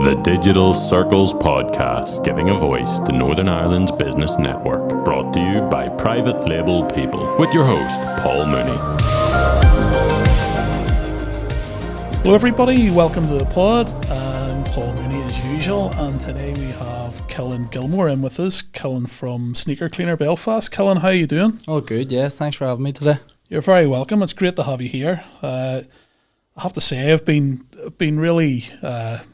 The Digital Circles Podcast, giving a voice to Northern Ireland's business network, brought to you by private label people, with your host, Paul Mooney. Hello everybody, welcome to the pod. I'm Paul Mooney as usual, and today we have Cillin Gilmour in with us. Cillin from Sneaker Cleaner Belfast. Cillin, how are you doing? Oh, good, yeah. Thanks for having me today. You're very welcome. It's great to have you here. I have to say, I've been really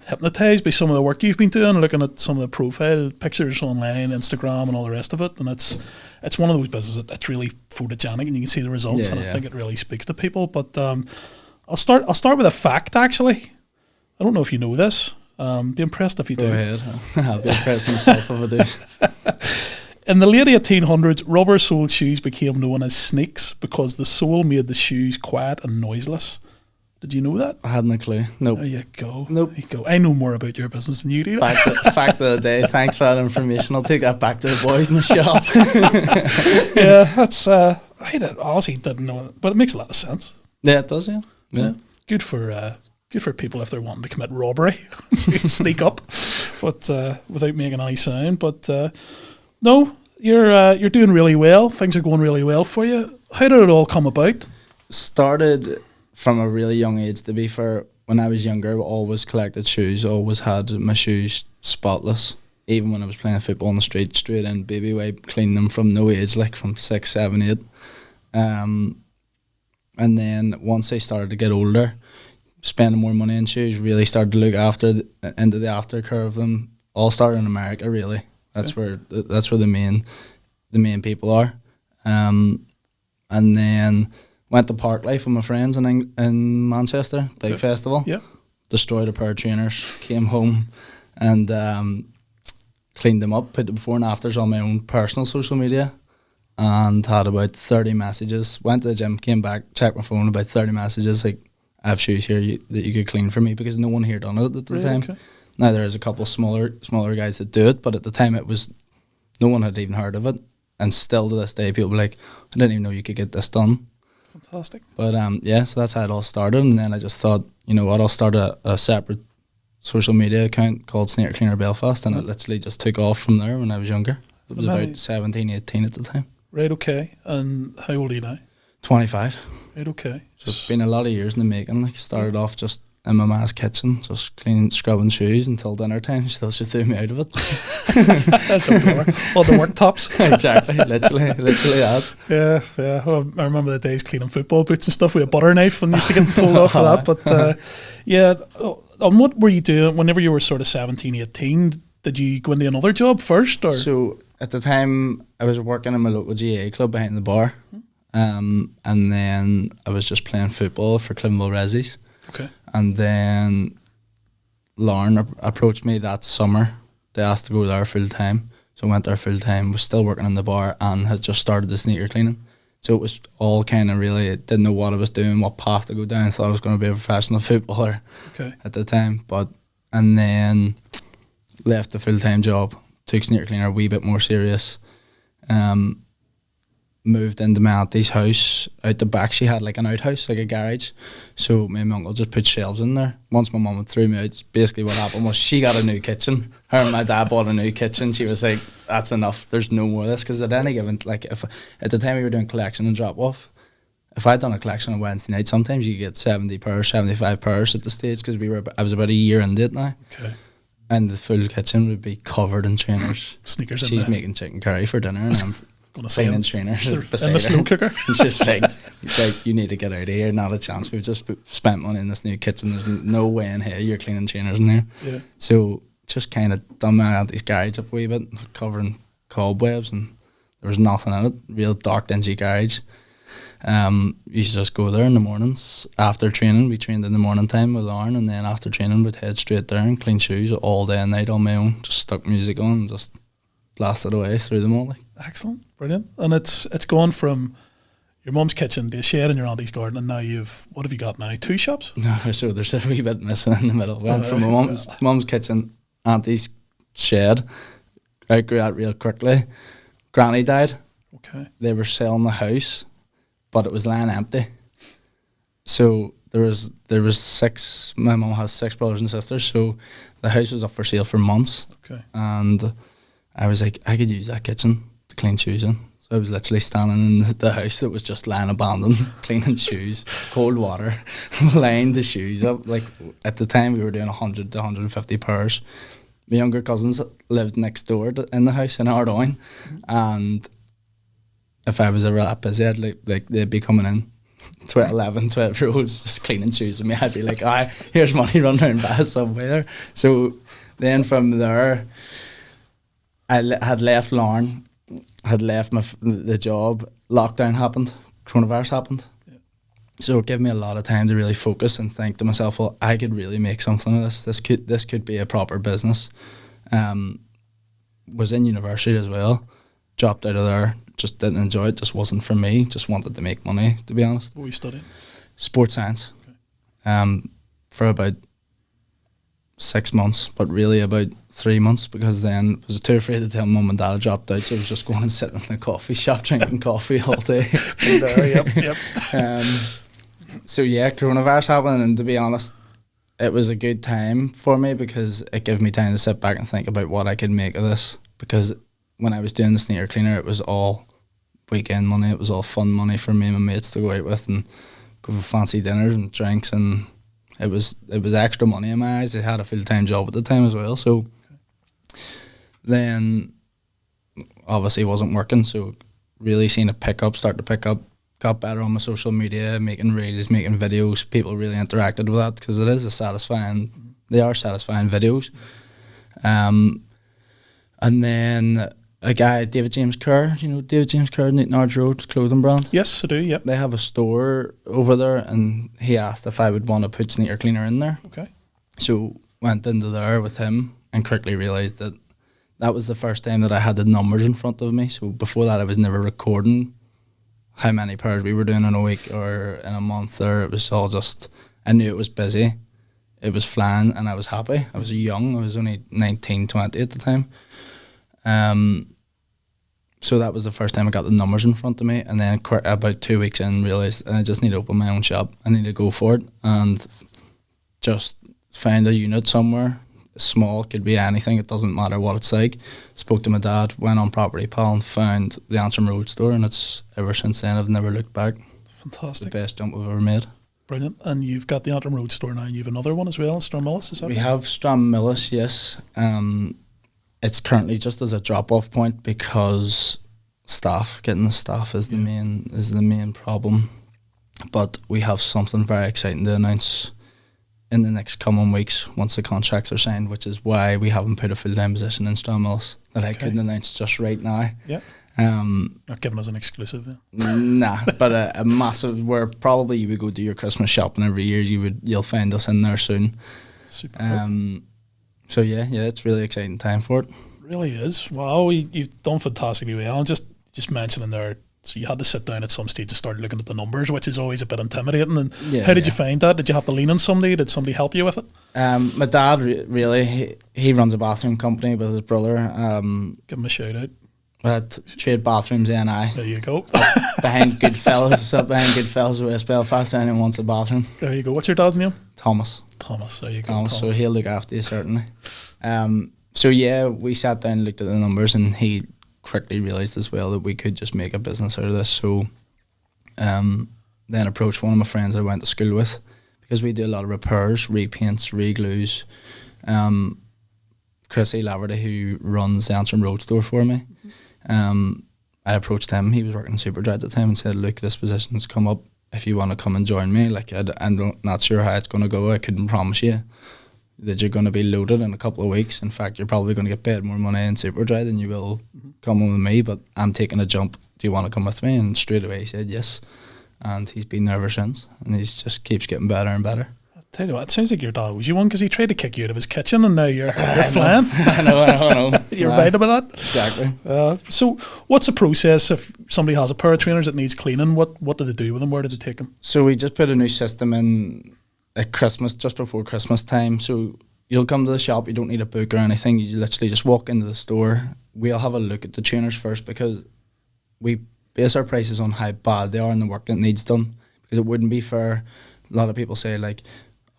hypnotised by some of the work you've been doing, looking at some of the profile pictures online, Instagram and all the rest of it, and it's one of those businesses that's really photogenic and you can see the results, I think it really speaks to people. But I'll start with a fact, actually. I don't know if you know this. Be impressed if you do. Go ahead. I'll be impressed myself if I do. In the late 1800s, rubber-soled shoes became known as sneaks because the sole made the shoes quiet and noiseless. Did you know that? I hadn't a clue. Nope. There you go. Nope. There you go. I know more about your business than you do. Fact of the day. Thanks for that information. I'll take that back to the boys in the shop. Yeah, that's. I honestly didn't know it, but it makes a lot of sense. Yeah, it does. Yeah. Good for people if they're wanting to commit robbery, sneak up, but without making any sound. But no, you're doing really well. Things are going really well for you. How did it all come about? Started from a really young age, to be fair. When I was younger, I always collected shoes, always had my shoes spotless. Even when I was playing football on the street, straight in, baby wipe, clean them from no age, like from 6, 7, 8. And then once I started to get older, spending more money on shoes, really started to look into the aftercare of them. All started in America, really. That's where the main people are. And then went to Park Life with my friends in Manchester, big festival. Yeah. Destroyed a pair of trainers, came home and cleaned them up, put the before and afters on my own personal social media, and had about 30 messages. Went to the gym, came back, checked my phone, about 30 messages like, I have shoes here that you could clean for me, because no one here done it at the time. Okay. Now there is a couple smaller guys that do it, but at the time no one had even heard of it, and still to this day people be like, I didn't even know you could get this done. Fantastic. But so that's how it all started, and then I just thought, you know what, I'll start a separate social media account called Sneaker Cleaner Belfast, and it literally just took off from there when I was younger. It was about 17, 18 at the time. Right, okay. And how old are you now? 25. Right, okay. So it's been a lot of years in the making. Like, started off just in my ma's kitchen, just cleaning, scrubbing shoes until dinner time. She threw me out of it. All the worktops. Exactly, literally that. Yeah. Well, I remember the days cleaning football boots and stuff with a butter knife and used to get told off for that. But and what were you doing whenever you were sort of 17, 18? Did you go into another job first? Or? So at the time, I was working in my local GA club behind the bar. And then I was just playing football for Cliftonville Resis. Okay. And then Lauren approached me that summer. They asked to go there full time. So I went there full time, was still working in the bar, and had just started the sneaker cleaning. So it was all kind of really, didn't know what I was doing, what path to go down. Thought I was going to be a professional footballer at the time. And then left the full time job, took sneaker cleaner a wee bit more serious. Moved into my auntie's house out the back. She had like an outhouse, like a garage. So me and my uncle just put shelves in there. Once my mum threw me out, basically what happened was she got a new kitchen. Her and my dad bought a new kitchen. She was like, that's enough. There's no more of this. Because at any given, like, if at the time we were doing collection and drop off, if I'd done a collection on Wednesday night, sometimes you get 70 pairs, 75 pairs at the stage, because I was about a year into it now. Okay. And the full kitchen would be covered in trainers. Sneakers in She's there. making chicken curry for dinner, and I'm cleaning trainers beside in the slow cooker. It's just like, you need to get out of here. Not a chance. We've just spent money in this new kitchen. There's no way in here you're cleaning trainers in here. Yeah. So just kind of done my auntie's garage up a wee bit, covering cobwebs, and there was nothing in it. Real dark, dingy garage. Used to just go there in the mornings after training. We trained in the morning time with Lauren, and then after training we'd head straight there and clean shoes all day and night on my own. Just stuck music on and just blasted away through them all. Like. Excellent, brilliant. And it's gone from your mum's kitchen to a shed in your auntie's garden, and now what have you got now? 2 shops? No, so there's a wee bit missing in the middle. Went from my mum's kitchen, auntie's shed. Outgrew that real quickly. Granny died. Okay. They were selling the house, but it was lying empty. So There was six. My mum has six brothers and sisters, so the house was up for sale for months. Okay. And I was like, I could use that kitchen to clean shoes in. So I was literally standing in the house that was just lying abandoned, cleaning shoes, cold water, laying the shoes up. Like at the time, we were doing 100 to 150 pairs. My younger cousins lived next door in the house in Ardoyne, and if I was ever that busy, I'd like they'd be coming in. 12-year-olds just cleaning shoes with me. I'd be like, here's money, run around by somewhere. So then from there, I had left Larne, had left the job. Lockdown happened, coronavirus happened. Yeah. So it gave me a lot of time to really focus and think to myself, well, I could really make something of this. This could be a proper business. Was in university as well, dropped out of there. Just didn't enjoy it, just wasn't for me, just wanted to make money, to be honest. What were you studying? Sports science. Okay. For about 6 months, but really about 3 months, because then I was too afraid to tell mum and dad I dropped out, so I was just going and sitting in a coffee shop drinking coffee all day. Yep. So yeah, coronavirus happened, and to be honest, it was a good time for me because it gave me time to sit back and think about what I could make of this, because when I was doing the Sneaker Cleaner, it was all weekend money. It was all fun money for me and my mates to go out with and go for fancy dinners and drinks, and it was extra money in my eyes. I had a full-time job at the time as well, so then obviously wasn't working, so really seen it start to pick up, got better on my social media, making reels, making videos. People really interacted with that because they are satisfying videos. And then a guy, David James Kerr, David James Kerr, Newton Ards Road clothing brand. Yes, I do, yep. They have a store over there, and he asked if I would want to put Sneaker Cleaner in there. Okay. So went into there with him and quickly realised that was the first time that I had the numbers in front of me. So before that, I was never recording how many pairs we were doing in a week or in a month, or it was all just, I knew it was busy, it was flying, and I was happy. I was young, I was only 19, 20 at the time. So that was the first time I got the numbers in front of me, and then about 2 weeks in realised I just need to open my own shop. I need to go for it and just find a unit somewhere. Small, could be anything, it doesn't matter what it's like. Spoke to my dad, went on Property Pal and found the Antrim Road store, and it's ever since then I've never looked back. Fantastic. The best jump we've ever made. Brilliant. And you've got the Antrim Road store now, and you have another one as well in Stranmillis, is that We right? have Stranmillis, yes. It's currently just as a drop-off point because getting the staff is the main problem. But we have something very exciting to announce in the next coming weeks once the contracts are signed, which is why we haven't put a full-time position in Stranmillis that I couldn't announce just right now. Yeah. Not giving us an exclusive then. Nah, but a massive, where probably you would go do your Christmas shopping every year, you'll find us in there soon. Super. So yeah, it's really exciting time for it. Really is. Wow, you've done fantastically well. And just mentioning there, so you had to sit down at some stage to start looking at the numbers, which is always a bit intimidating. And how did you find that? Did you have to lean on somebody? Did somebody help you with it? My dad really, he runs a bathroom company with his brother. Give him a shout out. At Trade Bathrooms NI. There you go. behind Goodfellas West Belfast. Anyone wants a bathroom? There you go. What's your dad's name? Thomas. There you go. Thomas. So he'll look after you certainly. So yeah, we sat down and looked at the numbers, and he quickly realised as well that we could just make a business out of this. So then approached one of my friends that I went to school with, because we do a lot of repairs, repaints, re-glues. Chrissy Laverty, who runs the Antrim Road store for me, I approached him. He was working in Superdry at the time and said, look, this position's come up. If you want to come and join me, like I'm not sure how it's going to go. I couldn't promise you that you're going to be loaded in a couple of weeks. In fact, you're probably going to get paid more money in Superdry than you will coming with me, but I'm taking a jump. Do you want to come with me? And straight away he said yes. And he's been there ever since. And he just keeps getting better and better. I'll tell you what, it sounds like your dad owes you one, because he tried to kick you out of his kitchen and now you're flying. I know. You're right about that? Exactly. So what's the process if somebody has a pair of trainers that needs cleaning? What do they do with them? Where do they take them? So we just put a new system in at Christmas, just before Christmas time. So you'll come to the shop, you don't need a book or anything. You literally just walk into the store. We'll have a look at the trainers first, because we base our prices on how bad they are and the work that needs done, because it wouldn't be fair a lot of people say like,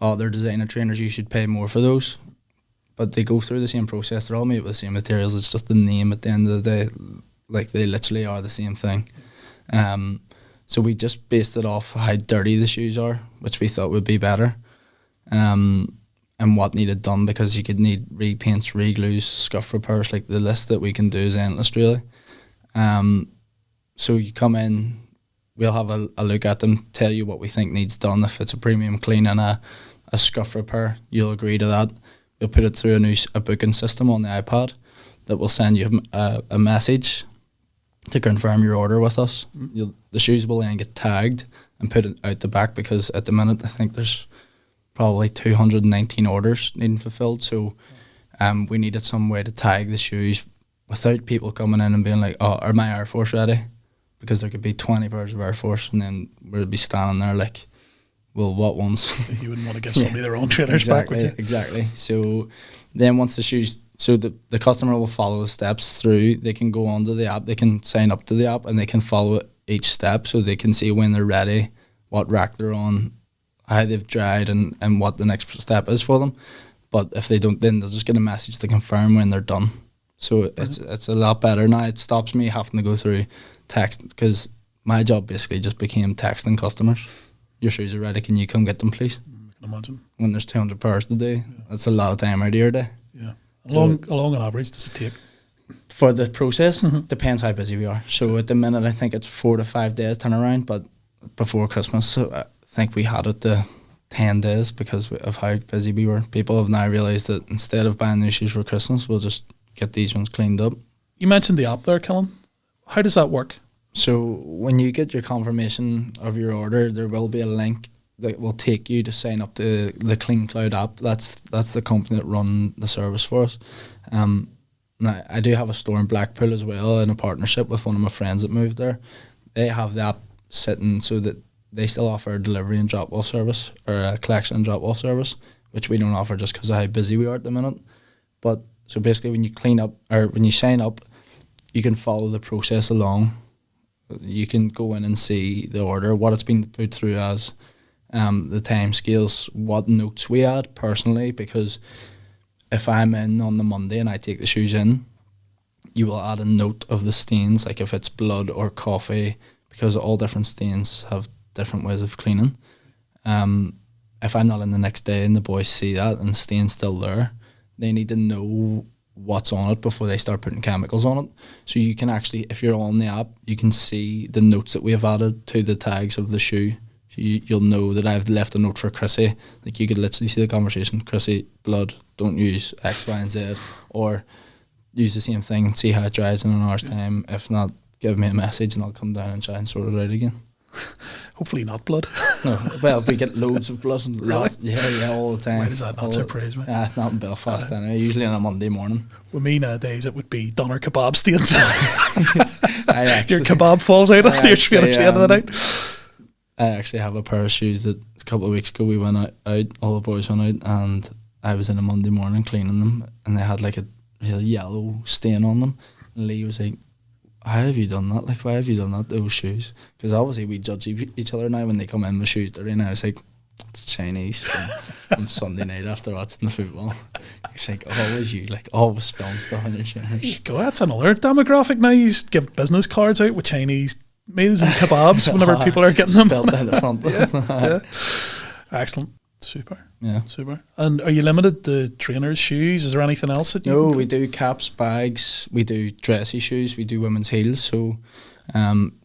oh, they're designer trainers, you should pay more for those. But they go through the same process. They're all made with the same materials. It's just the name at the end of the day. Like, they literally are the same thing. So we just based it off how dirty the shoes are, which we thought would be better. And what needed done, because you could need repaints, re-glues, scuff repairs. Like, the list that we can do is endless, really. So you come in, we'll have a look at them, tell you what we think needs done. If it's a premium clean and a scuff repair, you'll agree to that. We'll put it through a booking system on the iPad that will send you a message to confirm your order with us. The shoes will then get tagged and put it out the back, because at the minute I think there's probably 219 orders needing fulfilled. So we needed some way to tag the shoes without people coming in and being like, oh, are my Air Force ready? Because there could be 20 pairs of Air Force, and then we'd be standing there like, well, what ones? You wouldn't want to give somebody their own trainers back, would you? Exactly. So then once the shoes, so the customer will follow the steps through. They can go onto the app, they can sign up to the app, and they can follow each step, so they can see when they're ready, what rack they're on, how they've dried, and what the next step is for them. But if they don't, then they'll just get a message to confirm when they're done. So it's a lot better now. It stops me having to go through text, because my job basically just became texting customers. Your shoes are ready, can you come get them, please? I can imagine. When there's 200 pairs to do, that's a lot of time out of your day. Yeah. Along an average does it take? For the process, depends how busy we are. So at the minute, I think it's 4 to 5 days turnaround, but before Christmas, so I think we had it to 10 days because of how busy we were. People have now realised that instead of buying new shoes for Christmas, we'll just get these ones cleaned up. You mentioned the app there, Cillin. How does that work? So when you get your confirmation of your order, there will be a link that will take you to sign up to the Clean Cloud app. That's the company that run the service for us. Now, I do have a store in Blackpool as well, in a partnership with one of my friends that moved there. They have the app sitting so that they still offer a delivery and drop-off service, or a collection and drop-off service, which we don't offer just because of how busy we are at the minute. But so basically, when you clean up, or when you sign up, you can follow the process along. You can go in and see the order, what it's been put through as, the time scales, what notes we add personally, because if I'm in on the Monday and I take the shoes in, you will add a note of the stains, like if it's blood or coffee, because all different stains have different ways of cleaning. If I'm not in the next day and the boys see that and the stain's still there, they need to know what's on it before they start putting chemicals on it. So you can actually, if you're on the app, you can see the notes that we have added to the tags of the shoe. So you'll know that I've left a note for Chrissy. Like, you could literally see the conversation, Chrissy, blood, don't use X, Y, and Z, or use the same thing and see how it dries in an hour's time. If not, give me a message and I'll come down and try and sort it out again. Hopefully not blood. No, well, we get loads of blood. And really? Yeah, all the time. Why does that not surprise me? Not in Belfast anyway, usually on a Monday morning. With me nowadays, it would be doner kebab stains. Actually, your kebab falls out on your shoe at the end of the night. I actually have a pair of shoes that a couple of weeks ago we went out, all the boys went out, and I was in a Monday morning cleaning them, and they had like a real yellow stain on them. And Lee was like, how have you done that? Like, why have you done that, those shoes? Because obviously we judge each other now when they come in with shoes dirty, and I was like, it's Chinese from Sunday night after watching the football. It's like, always you, like, always spilling stuff in your shoes. There you go, that's another demographic now. You give business cards out with Chinese meals and kebabs whenever people are getting them. Spilled down the front. Yeah. Excellent. Super. Yeah. Super. And are you limited to trainers' shoes? Is there anything else that you No, we do caps, bags, we do dressy shoes, we do women's heels. So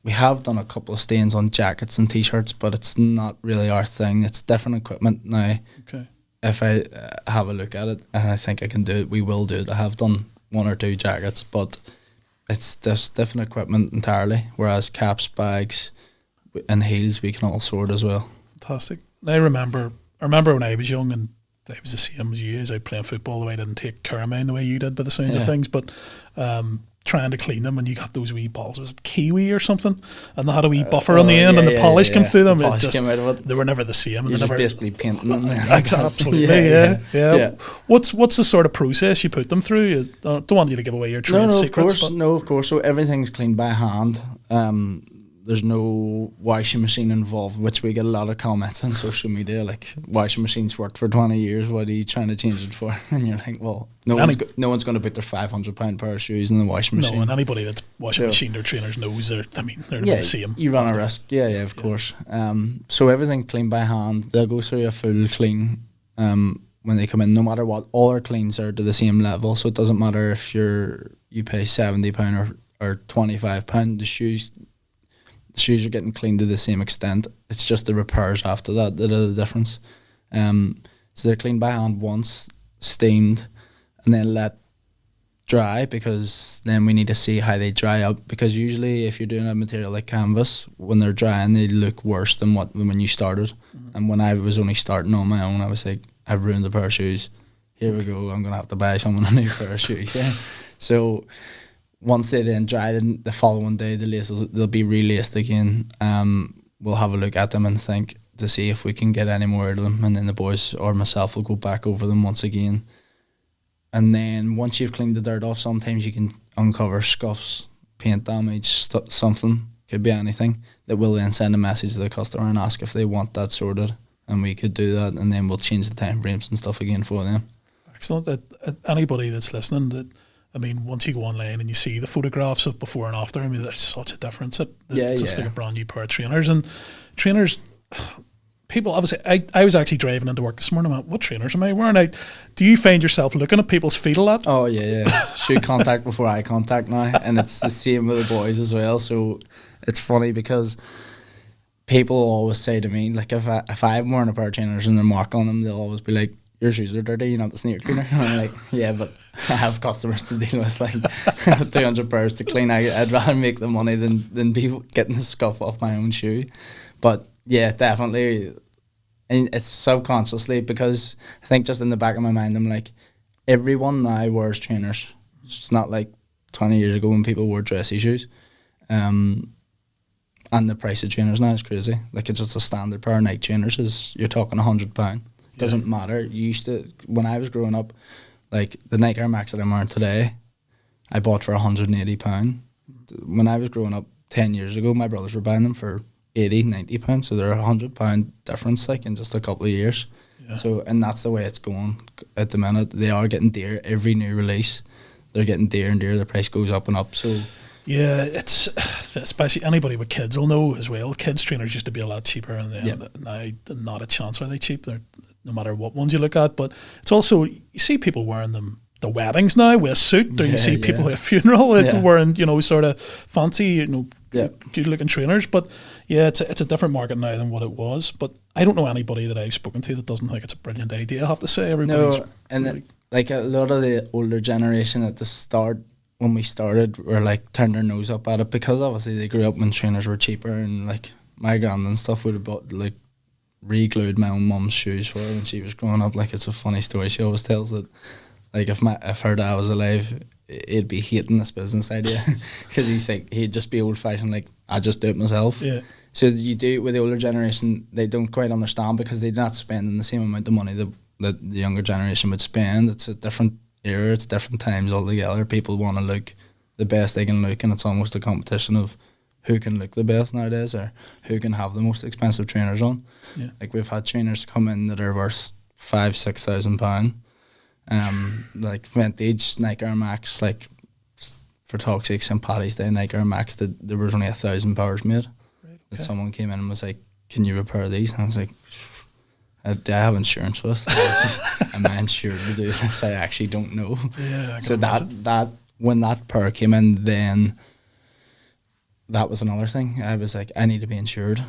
we have done a couple of stains on jackets and t-shirts, but it's not really our thing. It's different equipment now. Okay. If I have a look at it and I think I can do it, we will do it. I have done 1 or 2 jackets, but it's just different equipment entirely, whereas caps, bags and heels we can all sort as well. Fantastic. I remember when I was young, and I was the same as you, as I playing football, the way I didn't take care of mine the way you did by the sounds of things, but trying to clean them, and you got those wee balls, was it kiwi or something, and they had a wee buffer on the end, and the polish came through them. The polish came out of it. They were never the same. You're just basically painting them. Absolutely, yeah. What's the sort of process you put them through? I don't want you to give away your trade secrets. No, of course. So everything's cleaned by hand. there's no washing machine involved, which we get a lot of comments on social media, like, washing machines worked for 20 years, what are you trying to change it for? And you're like, well, no one's going to put their £500 pair of shoes in the washing machine. No, and anybody that's washing machine their trainers knows they're the same. You run a risk, of course. So everything cleaned by hand. They'll go through a full clean when they come in, no matter what. All our cleans are to the same level, so it doesn't matter if you pay £70 or £25. The shoes are getting cleaned to the same extent. It's just the repairs after that are the difference. So they're cleaned by hand once, steamed, and then let dry, because then we need to see how they dry up. Because usually, if you're doing a material like canvas, when they're drying, they look worse than when you started. Mm-hmm. And when I was only starting on my own, I was like, I've ruined a pair of shoes. Here we go. I'm gonna have to buy someone a new pair of shoes. Yeah. So once they then dry, then the following day the laces, they'll be relaced again. We'll have a look at them and think to see if we can get any more out of them, and then the boys or myself will go back over them once again. And then once you've cleaned the dirt off, sometimes you can uncover scuffs, paint damage, something, could be anything, that will then send a message to the customer and ask if they want that sorted, and we could do that, and then we'll change the time frames and stuff again for them. Excellent. Anybody that's listening, once you go online and you see the photographs of before and after, there's such a difference. It's just like a brand new pair of trainers. And trainers, people, obviously, I was actually driving into work this morning. I went, what trainers am I wearing? Do you find yourself looking at people's feet a lot? Oh, yeah. Shoe contact before eye contact now. And it's the same with the boys as well. So it's funny because people always say to me, like, if I'm wearing a pair of trainers and they're mark on them, they'll always be like, your shoes are dirty, you're not the sneaker cleaner. And I'm like, yeah, but I have customers to deal with, like 200 pairs to clean. I'd rather make the money than be getting the scuff off my own shoe. But yeah, definitely. And it's subconsciously, because I think just in the back of my mind, I'm like, everyone now wears trainers. It's not like 20 years ago when people wore dressy shoes. And the price of trainers now is crazy. Like, it's just a standard pair of Nike trainers you're talking £100. Doesn't matter. You used to, when I was growing up, like the Nike Air Max that I'm wearing today, I bought for £180. When I was growing up 10 years ago, my brothers were buying them for £80, £90. So they're £100 difference, like, in just a couple of years. Yeah. So, and that's the way it's going at the minute. They are getting dear. Every new release, they're getting dear and dear. The price goes up and up. So yeah, it's especially anybody with kids will know as well. Kids trainers used to be a lot cheaper, and then now not a chance are they cheap. They're no matter what ones you look at. But it's also, you see people wearing them the weddings now with a suit, or you see people at a funeral wearing sort of fancy good looking trainers. But yeah, it's a different market now than what it was. But I don't know anybody that I've spoken to that doesn't think it's a brilliant idea. I have to say, everybody's like a lot of the older generation at the start, when we started, were like turned their nose up at it, because obviously they grew up when trainers were cheaper, and like my grand and stuff would have bought, like, re-glued my own mum's shoes for her when she was growing up. Like, it's a funny story. She always tells that, like, if her dad was alive, he'd be hating this business idea, because he's like, he'd just be old fashioned, like, I just do it myself. Yeah. So you do it with the older generation, they don't quite understand, because they're not spending the same amount of money that the younger generation would spend. It's a different era, it's different times altogether. People want to look the best they can look, and it's almost a competition of who can look the best nowadays, or who can have the most expensive trainers on. Yeah. Like, we've had trainers come in that are worth £5,000-6,000. Like vintage Nike Air Max, like for talk's sake, St. Paddy's Day Nike Air Max, that there was only 1,000 pairs made. Right, okay. That someone came in and was like, can you repair these? And I was like, I have insurance for this. Am I insured to do this? I actually don't know. Yeah, so that when that pair came in, then that was another thing. I was like, I need to be insured,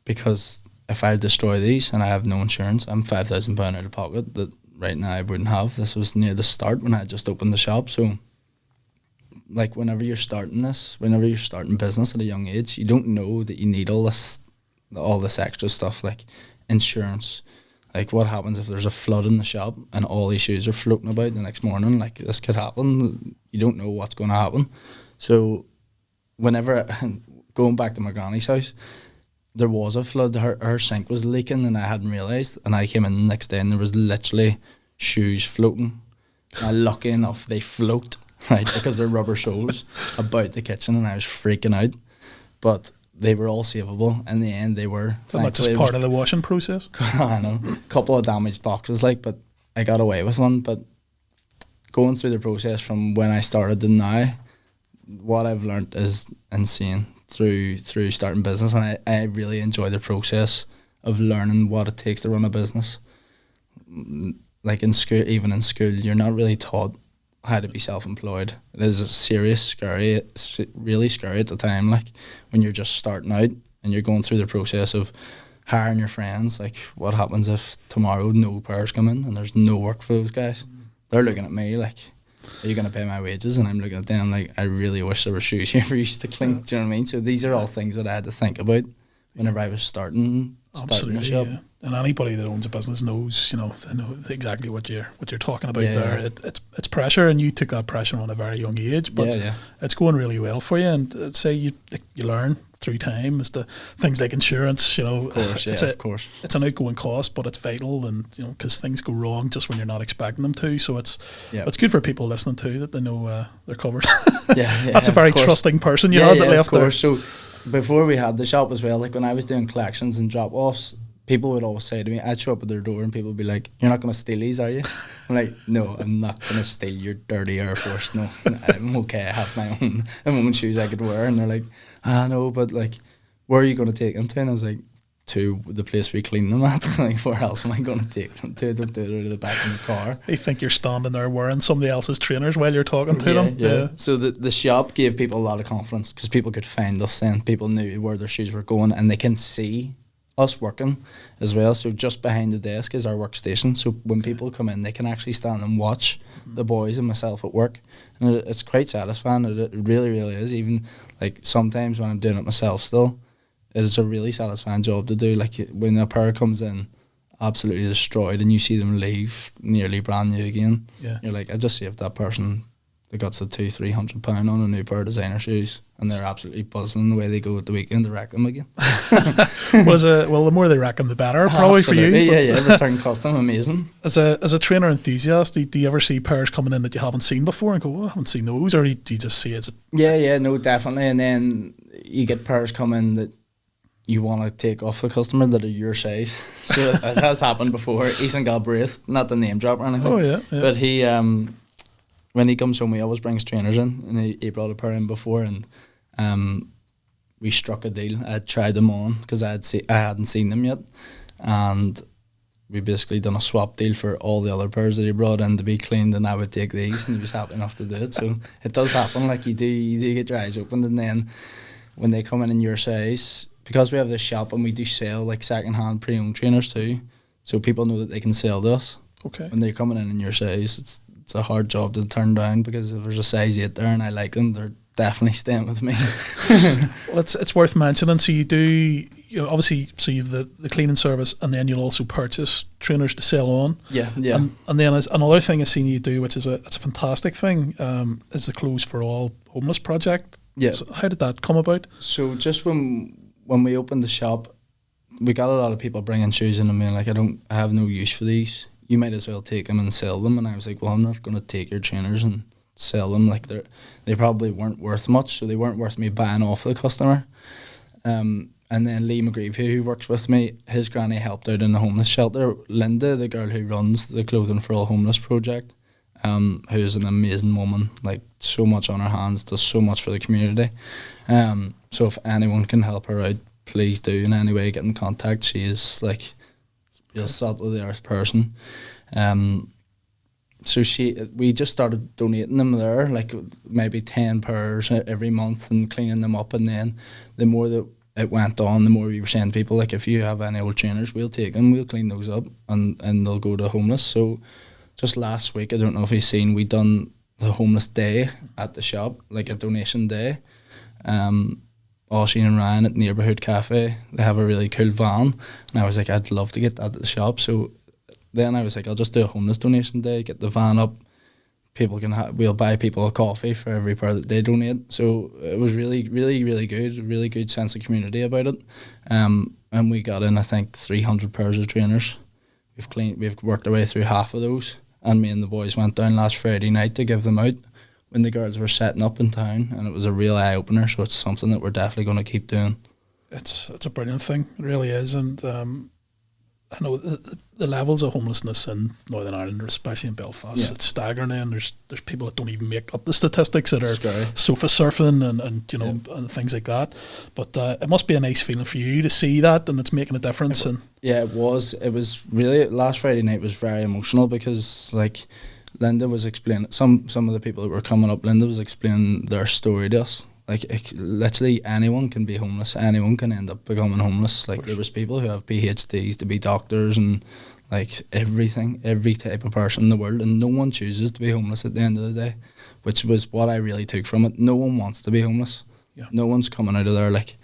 because if I destroy these and I have no insurance, I'm £5,000 out of pocket that right now I wouldn't have. This was near the start when I had just opened the shop. So, like, whenever you're starting business at a young age, you don't know that you need all this extra stuff, like insurance. Like, what happens if there's a flood in the shop and all these shoes are floating about the next morning? Like, this could happen. You don't know what's going to happen. So whenever, going back to my granny's house, there was a flood. Her sink was leaking and I hadn't realised, and I came in the next day and there was literally shoes floating. And lucky enough they float, right, because they're rubber soles, about the kitchen, and I was freaking out. but they were all savable. In the end, they were. But not just part of the washing process. I know, a couple of damaged boxes, like, but I got away with one. But going through the process from when I started to now, what I've learned is insane through starting business, and I really enjoy the process of learning what it takes to run a business. Like in school, even in school, you're not really taught how to be self-employed. It is a serious, scary, it's really scary at the time, like when you're just starting out and you're going through the process of hiring your friends. Like, what happens if tomorrow no pairs come in and there's no work for those guys? They're looking at me like, are you going to pay my wages? And I'm looking at them like, I really wish there were shoes here for you to clean. Do you know what I mean? So these are all things that I had to think about whenever I was starting the shop. Yeah. And anybody that owns a business knows, they know exactly what you're talking about there. Yeah. It's pressure, and you took that pressure on a very young age, but it's going really well for you. And say you learn through time as to things like insurance. Of course, of course. It's an outgoing cost, but it's vital, and because things go wrong just when you're not expecting them to. So it's good for people listening too, that they know they're covered. That's a very trusting person that left there. So before we had the shop as well, like when I was doing collections and drop offs, people would always say to me, I'd show up at their door and people would be like, "You're not going to steal these, are you?" I'm like, "No, I'm not going to steal your dirty Air Force. No, I'm okay. I have my own shoes I could wear." And they're like, "No, but like, where are you going to take them to?" And I was like, "To the place we clean them at." Like, where else am I going to take them to? Don't do it to the back of the car. They think you're standing there wearing somebody else's trainers while you're talking to them. Yeah. So the shop gave people a lot of confidence because people could find us and people knew where their shoes were going, and they can see us working as well. So just behind the desk is our workstation, so when people come in they can actually stand and watch the boys and myself at work, and it's quite satisfying. It really, really is. Even like sometimes when I'm doing it myself still, it is a really satisfying job to do. Like when a pair comes in absolutely destroyed and you see them leave nearly brand new again, you're like, I just saved that person the guts of £200-300 on a new pair of designer shoes, and they're absolutely buzzing the way they go at the weekend to wreck them again. Well, the more they wreck them, the better, probably absolutely. For you. Yeah, the turn custom, amazing. As a trainer enthusiast, do you ever see pairs coming in that you haven't seen before and go, "Oh, I haven't seen those," or do you just see it? No, definitely. And then you get pairs coming that you want to take off the customer that are your size. So it has happened before. Ethan Galbraith, not the name drop or anything. Oh yeah. But he when he comes home, he always brings trainers in, and he brought a pair in before, and we struck a deal. I tried them on because I hadn't seen them yet, and we basically done a swap deal for all the other pairs that he brought in to be cleaned, and I would take these, and he was happy enough to do it. So it does happen. Like you do get your eyes opened, and then when they come in your size, because we have this shop and we do sell like second-hand pre-owned trainers too, so people know that they can sell to us. Okay. When they're coming in your size, it's a hard job to turn down, because if there's a size 8 there and I like them, they're definitely staying with me. Well, it's worth mentioning. So you do, obviously, so you've the cleaning service, and then you'll also purchase trainers to sell on. Yeah. And then as another thing I've seen you do, which is it's a fantastic thing, is the Clothes for All homeless project. Yeah. So how did that come about? So just when we opened the shop, we got a lot of people bringing shoes in and being like, I have no use for these. You might as well take them and sell them. And I was like, well, I'm not going to take your trainers and sell them. Like they probably weren't worth much, so they weren't worth me buying off the customer. And then Lee McGreevy, who works with me, his granny helped out in the homeless shelter. Linda, the girl who runs the Clothing for All homeless project, who is an amazing woman, like so much on her hands, does so much for the community. So if anyone can help her out, please do in any way get in contact. She is like real salt of the earth person. So we just started donating them there, like maybe 10 pairs every month, and cleaning them up. And then the more that it went on, the more we were saying to people, like, if you have any old trainers, we'll take them, we'll clean those up, and they'll go to homeless. So just last week, I don't know if you've seen, we done the homeless day at the shop, like a donation day. Oisin and Ryan at Neighbourhood Cafe, they have a really cool van, and I was like, I'd love to get that at the shop. So then I was like, I'll just do a homeless donation day, get the van up, people can we'll buy people a coffee for every pair that they donate. So it was really, really, really good, a really good sense of community about it. And we got in, I think, 300 pairs of trainers. We've worked our way through half of those, and me and the boys went down last Friday night to give them out when the girls were setting up in town, and it was a real eye opener. So it's something that we're definitely going to keep doing. It's a brilliant thing, it really is, and I know the levels of homelessness in Northern Ireland, especially in Belfast, it's staggering. And there's people that don't even make up the statistics, that are sofa surfing and you know and things like that. But it must be a nice feeling for you to see that, and it's making a difference. It was really, last Friday night was very emotional, because like Linda was explaining, some of the people that were coming up, Linda was explaining their story to us. Like, literally anyone can be homeless. Anyone can end up becoming homeless. Like, there was people who have PhDs to be doctors and, like, everything, every type of person in the world, and no one chooses to be homeless at the end of the day, which was what I really took from it. No one wants to be homeless. Yeah. No one's coming out of there, like,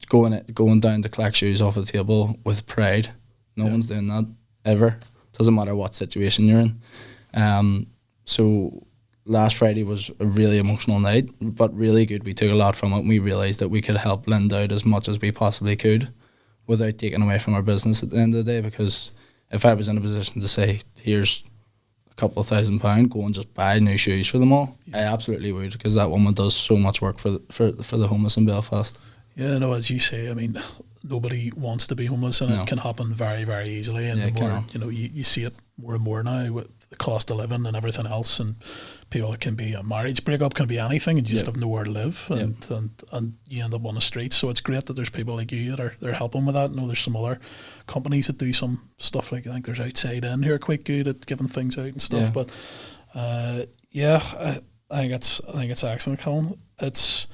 going down to collect shoes off the table with pride. No one's doing that, ever. Doesn't matter what situation you're in. So last Friday was a really emotional night, but really good. We took a lot from it, and we realised that we could help Linda out as much as we possibly could without taking away from our business at the end of the day. Because if I was in a position to say, here's a couple of £1,000, go and just buy new shoes for them all, I absolutely would, because that woman does so much work for the homeless in Belfast. Yeah, no, as you say, I mean, nobody wants to be homeless, and it can happen very, very easily. And the more, you know, you see it more and more now with the cost of living and everything else, and people, it can be a marriage breakup, can be anything, and you just have nowhere to live, and you end up on the streets. So it's great that there's people like you that are helping with that. I know there's some other companies that do some stuff, like I think there's Outside In who are quite good at giving things out and stuff. But I think it's excellent, Cillin. It's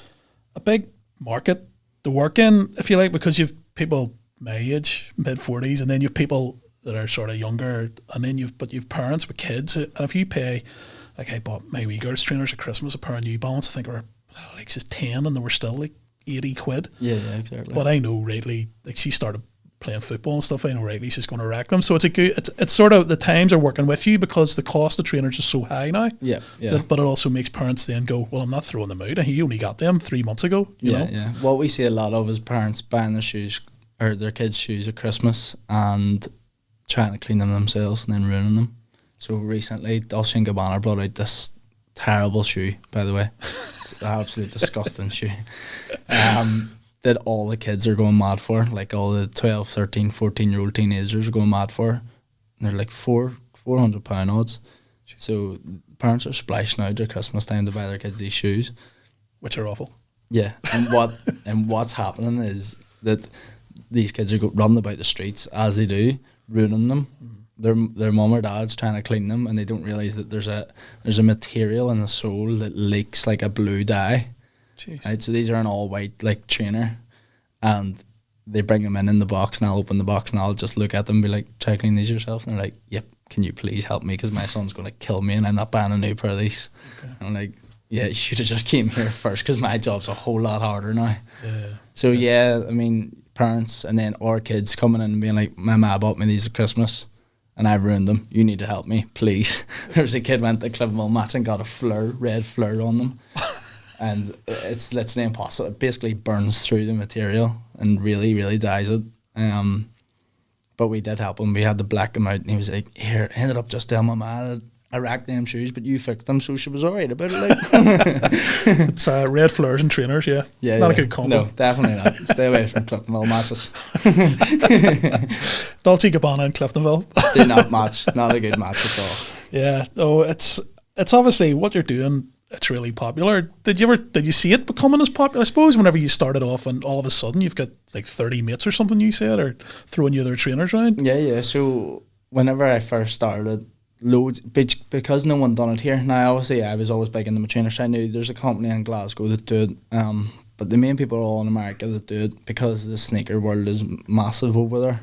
a big market to work in, if you like, because you've people my age, mid-40s, and then you've people that are sort of younger, and then you've parents with kids, and if you pay, like I bought my wee girls trainers at Christmas, a pair of New Balance, I think were like just 10, and they were still like 80 quid. Yeah, exactly. But I know rightly, like she started playing football and stuff, I know rightly she's going to wreck them. So it's sort of, the times are working with you, because the cost of trainers is so high now. But it also makes parents then go, well, I'm not throwing them out. You only got them 3 months ago. You know? What we see a lot of is parents buying their shoes, or their kids' shoes at Christmas, and trying to clean them themselves and then ruining them. So recently, Cillin Gilmour brought out this terrible shoe, by the way. It's an absolute disgusting shoe. That all the kids are going mad for, like all the 12, 13, 14-year-old teenagers are going mad for. And they're like £400 odds. So parents are splashing out at Christmas time to buy their kids these shoes, which are awful. Yeah, and what's happening is that these kids are running about the streets as they do, ruining them. Their mum or dad's trying to clean them, and they don't realise that there's a material in the sole that leaks like a blue dye. Jeez. Right, so these are an all white like trainer, and they bring them in the box, and I'll open the box and I'll just look at them and be like, try to clean these yourself, and they're like, yep, can you please help me, because my son's going to kill me and I'm not buying a new pair of these. And I'm like, yeah, you should have just came here first, because my job's a whole lot harder now. So I mean, parents and then our kids coming in and being like, my ma bought me these at Christmas and I've ruined them, you need to help me, please. There was a kid went to Cliftonville Mats and got a red fleur on them. And it's literally impossible. It basically burns through the material and really, really dyes it. But we did help him. We had to black them out, and he was like, here, I ended up just telling my ma I racked them shoes, but you fixed them, so she was alright about it. Like. It's red fleurs and trainers, not a good combo. No, definitely not. Stay away from Cliftonville matches. Dolce Gabbana and Cliftonville. Do not match. Not a good match at all. Yeah, no, it's obviously what you're doing. It's really popular. Did you see it becoming as popular? I suppose whenever you started off and all of a sudden you've got like 30 mates or something, you said, or throwing you other trainers around. Yeah. So whenever I first started, loads, because no one done it here. Now obviously I was always big into my trainers. I knew there's a company in Glasgow that do it, but the main people are all in America that do it, because the sneaker world is massive over there.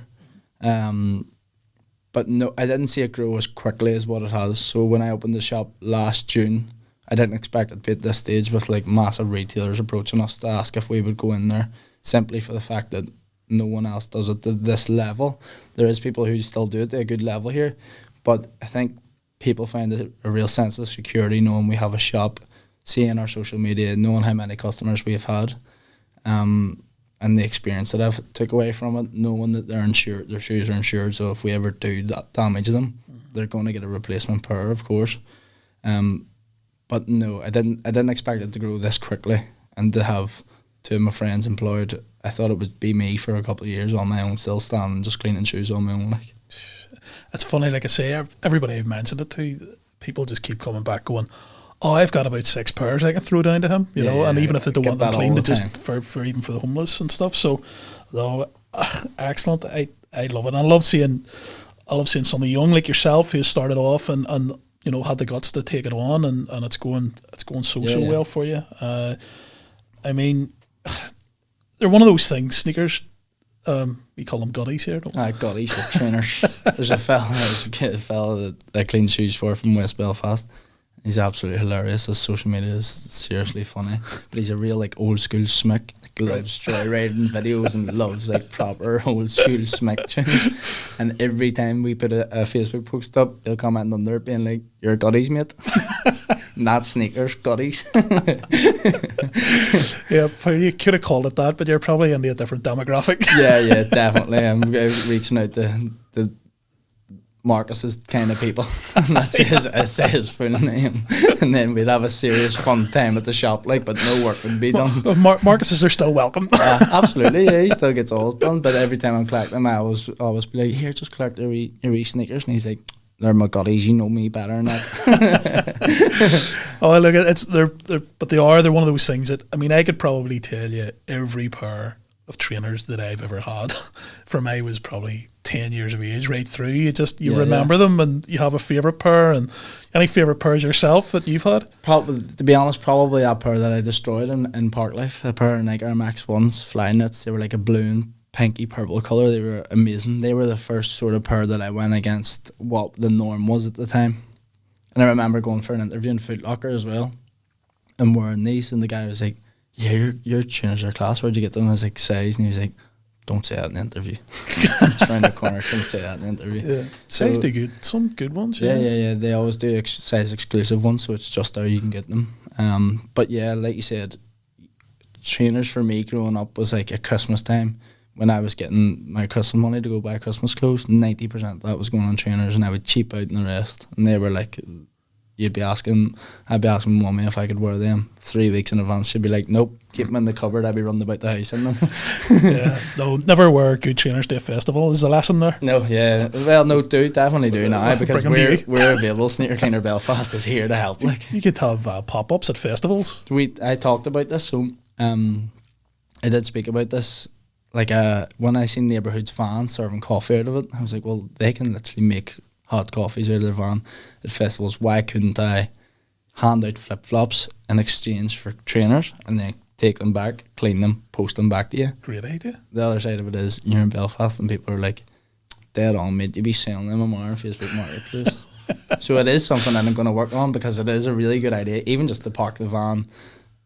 But no, I didn't see it grow as quickly as what it has. So when I opened the shop last June, I didn't expect it to be at this stage, with like massive retailers approaching us to ask if we would go in there, simply for the fact that no one else does it to this level. There is people who still do it at a good level here, but I think people find it a real sense of security knowing we have a shop, seeing our social media, knowing how many customers we have had, and the experience that I've took away from it, knowing that they're insured, their shoes are insured, so if we ever do damage them, they're going to get a replacement pair, of course. But no, I didn't expect it to grow this quickly and to have two of my friends employed. I thought it would be me for a couple of years on my own, still standing, just cleaning shoes on my own. Like, it's funny, like I say, everybody I've mentioned it to, people just keep coming back going, oh, I've got about 6 pairs I can throw down to him, you know, and even if they don't want them cleaned, just for even for the homeless and stuff. So, no, excellent. I love it. And I love seeing some of young like yourself who started off and you know, had the guts to take it on, and it's going so well for you. I mean, they're one of those things. Sneakers, we call them gutties here, don't we? Gutties for trainers. There's a fella that cleans shoes from West Belfast. He's absolutely hilarious. His social media is seriously funny. But he's a real like old school smick. Like, loves joyriding videos and loves like proper old school smick tunes. And every time we put a Facebook post up, he'll comment under it being like, "You're gutties, mate." Not sneakers, gutties. Yeah, you could have called it that, but you're probably in a different demographic. Yeah, definitely. I'm reaching out to Marcus's kind of people. And that's his full name. And then we'd have a serious fun time at the shop, like, but no work would be done. Marcus's are still welcome. Absolutely, yeah, he still gets all done. But every time I'm collecting them, I always be like, "Here, just collect your wee sneakers." And he's like, "They're my gutties, you know me better than that." Oh, look, they're one of those things that, I mean, I could probably tell you every pair of trainers that I've ever had from I was probably 10 years of age right through. You remember them, and you have a favourite pair. And any favourite pairs yourself that you've had? Probably, to be honest, probably that pair that I destroyed in Park Life, a pair of Nike Air Max 1s, flying nets. They were like a blue and pinky purple colour. They were amazing. They were the first sort of pair that I went against what the norm was at the time. And I remember going for an interview in Foot Locker as well and wearing these, and the guy was like, "Yeah, your trainers are class. Where'd you get them?" I was like, "Size." And he was like, "Don't say that in an interview." It's around the corner. Don't say that in an interview. Yeah. Size do good. Some good ones. Yeah. They always do size exclusive ones, so it's just there you can get them. But yeah, like you said, trainers for me growing up was like at Christmas time when I was getting my Christmas money to go buy Christmas clothes. 90% of that was going on trainers, and I would cheap out in the rest. And they were like, I'd be asking Mummy if I could wear them 3 weeks in advance. She'd be like, "Nope, keep them in the cupboard. I'd be running about the house in them." Yeah, no, never wear good trainers to a festival is the lesson there. No, yeah, well, no, definitely do now, because we're available. Sneaker Cleaner Belfast is here to help. Like, you could have pop-ups at festivals. I talked about this, so I did speak about this. Like, when I seen Neighbourhood's van serving coffee out of it, I was like, well, they can literally make hot coffees out of their van at festivals. Why couldn't I hand out flip-flops in exchange for trainers and then take them back, clean them, post them back to you? Great idea. The other side of it is you're in Belfast and people are like, "Dead on, mate, you be selling them tomorrow on Facebook Marketplace." So it is something that I'm going to work on, because it is a really good idea, even just to park the van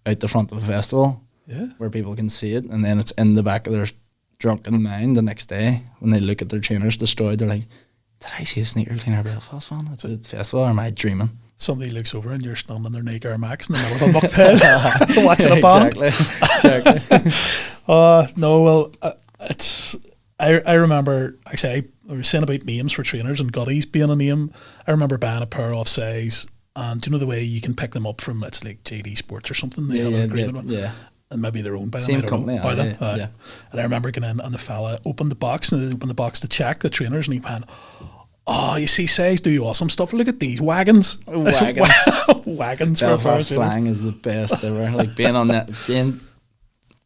out the front of a festival, where people can see it, and then it's in the back of their drunken mind the next day when they look at their trainers destroyed. They're like, "Did I see a Sneaker Cleaner Belfast van at the festival, or am I dreaming?" Somebody looks over and you're standing in their Nike Air Max in the middle of a muck pit watching a band. Exactly. No, well, I remember, I was saying about names for trainers and gutties being a name. I remember buying a pair off size, and do you know the way you can pick them up from, it's like JD Sports or something? They have an agreement with. Yeah. And maybe they're owned by same them. company. Yeah. And I remember getting in, and the fella opened the box, and they opened the box to check the trainers, and he went, "Oh, you see, size do awesome stuff. Look at these wagons." Wagons. Belfast slang is the best ever. Like being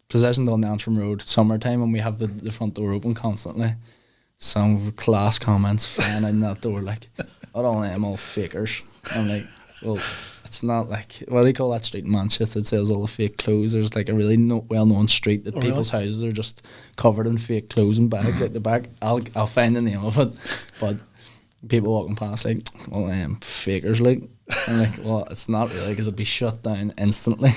positioned on the Antrim Road summertime, and we have the front door open constantly. Some class comments flying in that door, like, "What all them all fakers?" I'm like, well, it's not like, what do you call that street in Manchester that sells all the fake clothes? There's like a really well-known street that people's houses are just covered in fake clothes and bags out the back. I'll find the name of it, but people walking past like, "Well, fakers," like. I'm like, well, it's not really, because it'd be shut down instantly,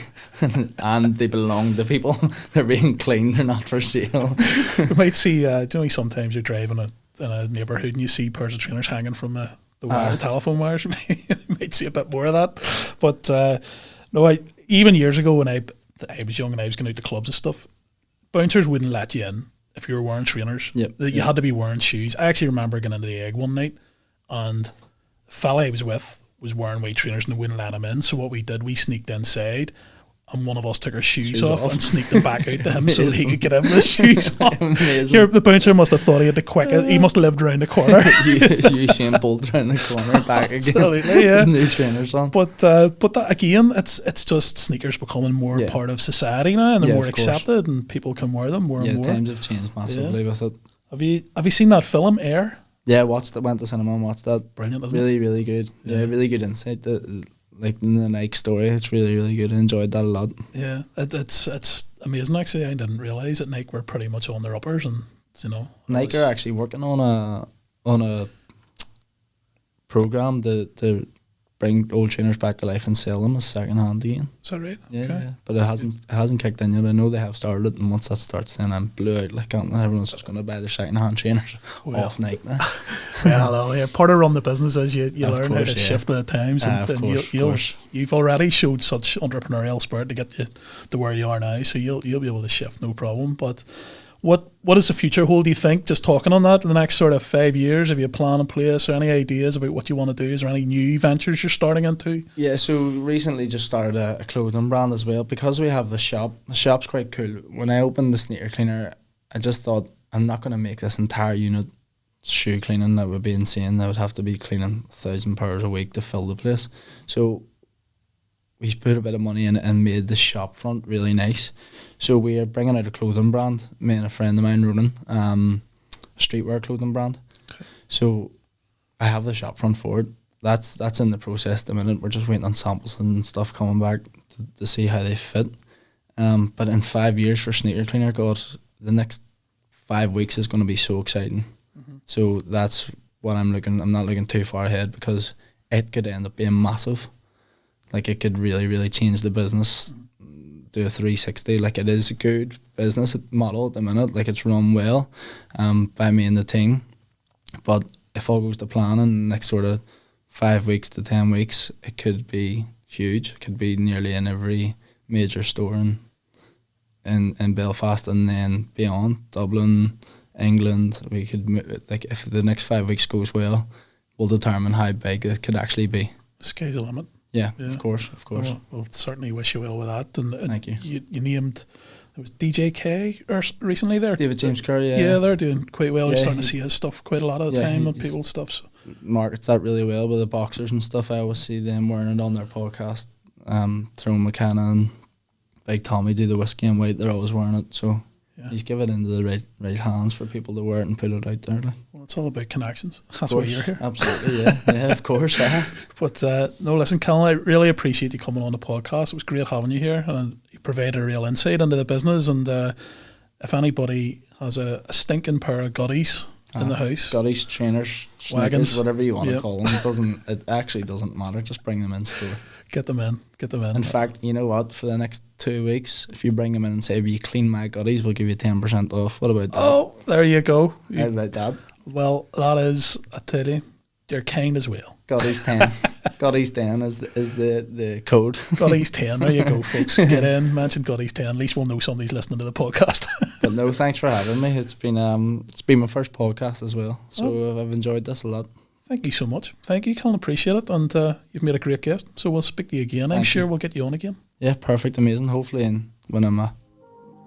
and they belong to people. They're being cleaned. They're not for sale. You might see, do you know, sometimes you're driving in a neighbourhood and you see pairs of trainers hanging from the telephone wires. You might see a bit more of that. But no, even years ago when I was young and I was going out to clubs and stuff, bouncers wouldn't let you in if you were wearing trainers. You had to be wearing shoes. I actually remember getting into the Egg one night, and the fella I was with was wearing weight trainers and they wouldn't let him in. So what we did, we sneaked inside. And one of us took our shoes off and sneaked them back out to him so that he could get in with his shoes on. Here, the bouncer must have thought he had the quickest. He must have lived around the corner. Usain Bolt around the corner, back again. Absolutely, yeah. New trainers on. But that again, it's just sneakers becoming more part of society now, and they're more accepted, and people can wear them more and more. Yeah, times have changed massively with it. Have you seen that film Air? Yeah, went to cinema and watched that. Brilliant, isn't really, it? Really good. Yeah, really good insight. Like in the Nike story, it's really, really good. I enjoyed that a lot. Yeah, it's amazing actually. I didn't realise that Nike were pretty much on their uppers, and Nike are actually working on a program to bring old trainers back to life and sell them as second hand again. Is that right? Yeah, okay. yeah. But it hasn't kicked in yet. I know they have started it, and once that starts, then I'm blew out. Like everyone's just going to buy their second hand trainers off Nike now. Yeah, part of run the business is you learn how to shift with the times, and you've already showed such entrepreneurial spirit to get you to where you are now. So you'll be able to shift no problem. But what does the future hold, do you think? Just talking on that, in the next sort of 5 years, have you a plan in place or any ideas about what you want to do? Is there any new ventures you're starting into? Yeah, so recently just started a clothing brand as well, because we have the shop. The shop's quite cool. When I opened the Sneaker Cleaner, I just thought, I'm not going to make this entire unit shoe cleaning. That would be insane. I would have to be cleaning 1,000 pairs a week to fill the place. So we put a bit of money in it and made the shop front really nice. So we are bringing out a clothing brand, me and a friend of mine, Ronan, a streetwear clothing brand. Okay. So I have the shop front for it. That's in the process at the minute. We're just waiting on samples and stuff coming back to see how they fit. But in 5 years for Sneaker Cleaner, God, the next 5 weeks is going to be so exciting. Mm-hmm. So that's what I'm not looking too far ahead, because it could end up being massive. Like, it could really, really change the business, do a 360. Like, it is a good business model at the minute. Like, it's run well by me and the team. But if all goes to plan in the next sort of 5 weeks to 10 weeks, it could be huge. It could be nearly in every major store in Belfast, and then beyond, Dublin, England. We could, like, if the next 5 weeks goes well, we'll determine how big it could actually be. Sky's the limit. Yeah, of course. We'll certainly wish you well with that. And thank you. You named, it was DJK recently there. David James Curry, yeah, they're doing quite well. You're starting to see his stuff quite a lot of the time on people's stuff. So. Markets that really well with the boxers and stuff. I always see them wearing it on their podcast. Throne McKenna and Big Tommy do the whiskey and white. They're always wearing it. So he's given it into the right hands for people to wear it and put it out there. Like. Well, it's all about connections. That's why you're here. Absolutely, yeah, of course. But no, listen, Callum, I really appreciate you coming on the podcast. It was great having you here, and you provided a real insight into the business. And if anybody has a stinking pair of gutties in the house, gutties, trainers, wagons, sneakers, whatever you want to call them, it actually doesn't matter. Just bring them in store. Get them in. In fact, you know what? For the next 2 weeks, if you bring them in and say, if you clean my gutties, we'll give you 10% off. What about that? Oh, there you go. How about that? Well, that is, I tell you, you're kind as well. Gutties 10. Gutties 10 is the code. Gutties 10. There you go, folks. Get in, mention Gutties 10. At least we'll know somebody's listening to the podcast. But no, thanks for having me. It's been my first podcast as well, so I've enjoyed this a lot. Thank you so much. Thank you, Colin. Appreciate it. And you've made a great guest. So we'll speak to you again. I'm sure we'll get you on again. Yeah, perfect. Amazing. Hopefully when I'm a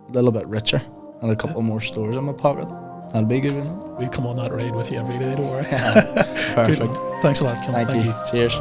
little bit richer and a couple more stores in my pocket. That'll be good, wouldn't it? We'll come on that ride with you every day, don't worry. Perfect. Thanks a lot, Colin. Thank you. Cheers.